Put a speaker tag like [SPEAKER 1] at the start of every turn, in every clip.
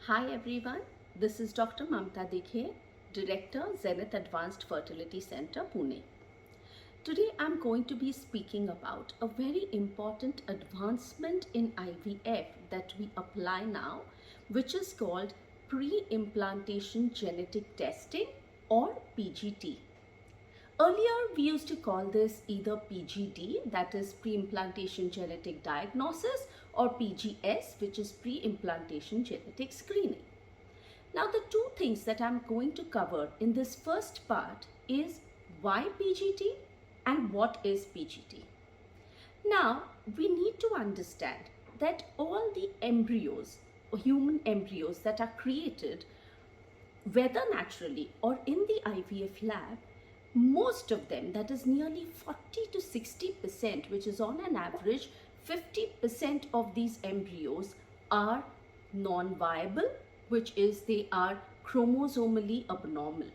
[SPEAKER 1] Hi everyone, this is Dr. Mamta Dighe, Director, Zenith Advanced Fertility Center, Pune. Today I'm going to be speaking about a very important advancement in IVF that we apply now, which is called Preimplantation Genetic Testing or PGT. Earlier, we used to call this either PGD, that is Preimplantation Genetic Diagnosis, or PGS, which is Preimplantation Genetic Screening. Now, the two things that I'm going to cover in this first part is why PGT and what is PGT. Now, we need to understand that all the embryos, human embryos that are created, whether naturally or in the IVF lab, most of them, that is nearly 40 to 60%, which is on an average 50% of these embryos are non-viable, which is they are chromosomally abnormal.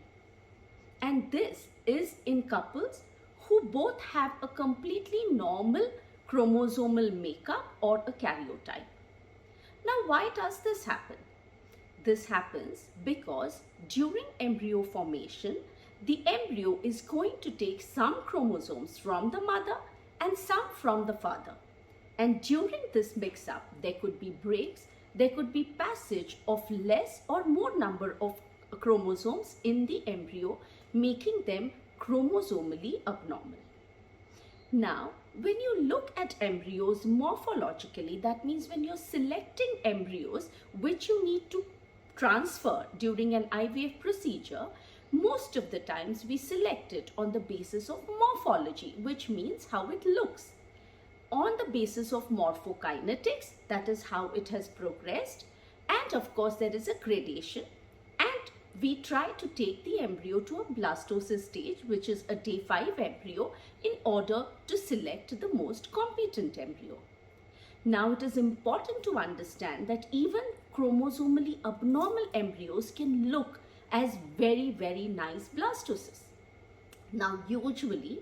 [SPEAKER 1] And this is in couples who both have a completely normal chromosomal makeup or a karyotype. Now, why does this happen? This happens because during embryo formation, the embryo is going to take some chromosomes from the mother and some from the father. And during this mix-up, there could be breaks, there could be passage of less or more number of chromosomes in the embryo, making them chromosomally abnormal. Now, when you look at embryos morphologically, that means when you're selecting embryos which you need to transfer during an IVF procedure, most of the times we select it on the basis of morphology, which means how it looks. On the basis of morphokinetics, that is how it has progressed. And of course, there is a gradation. And we try to take the embryo to a blastocyst stage, which is a day 5 embryo, in order to select the most competent embryo. Now, it is important to understand that even chromosomally abnormal embryos can look as very, very nice blastocysts. Now, usually,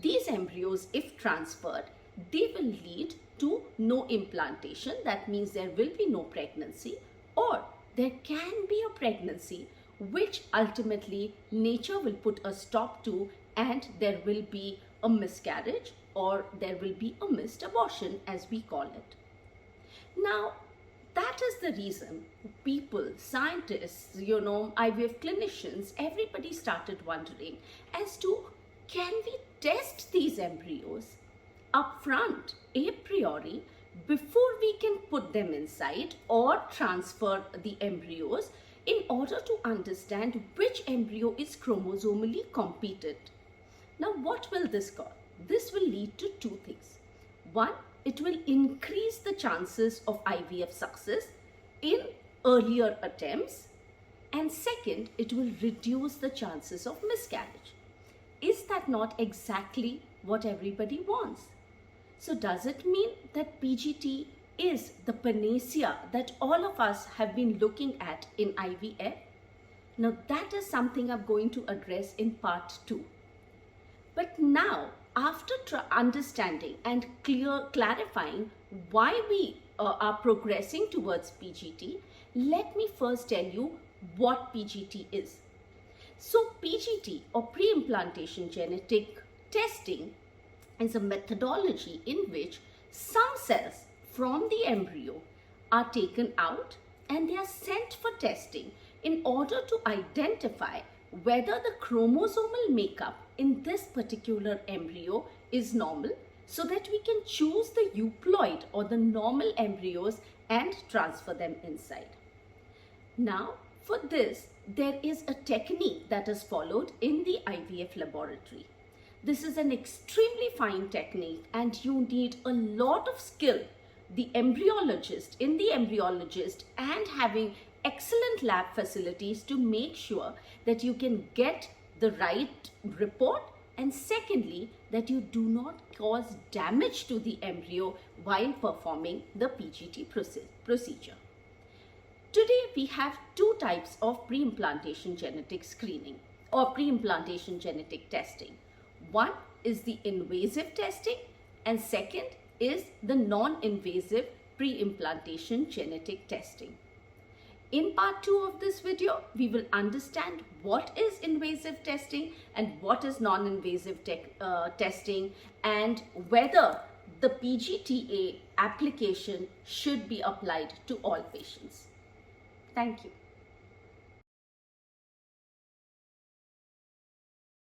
[SPEAKER 1] these embryos, if transferred, they will lead to no implantation. That means there will be no pregnancy, or there can be a pregnancy which ultimately nature will put a stop to, and there will be a miscarriage or there will be a missed abortion, as we call it. Now, that is the reason people, scientists, IVF clinicians, everybody started wondering as to, can we test these embryos upfront, a priori, before we can put them inside or transfer the embryos, in order to understand which embryo is chromosomally competent. Now, what will this cause? This will lead to two things. One, it will increase the chances of IVF success in earlier attempts. And second, it will reduce the chances of miscarriage. Is that not exactly what everybody wants? So does it mean that PGT is the panacea that all of us have been looking at in IVF? Now, that is something I'm going to address in part 2. But now, after understanding and clarifying why we are progressing towards PGT, let me first tell you what PGT is. So PGT, or Preimplantation Genetic Testing, is a methodology in which some cells from the embryo are taken out and they are sent for testing in order to identify whether the chromosomal makeup in this particular embryo is normal, so that we can choose the euploid or the normal embryos and transfer them inside. Now, for this, there is a technique that is followed in the IVF laboratory. This is an extremely fine technique, and you need a lot of skill, the embryologist, and having excellent lab facilities to make sure that you can get the right report, and secondly, that you do not cause damage to the embryo while performing the PGT procedure. Today, we have two types of preimplantation genetic screening or preimplantation genetic testing. One is the invasive testing, and second is the non-invasive preimplantation genetic testing. In part 2 of this video, we will understand what is invasive testing and what is non-invasive testing, and whether the PGTA application should be applied to all patients. Thank you.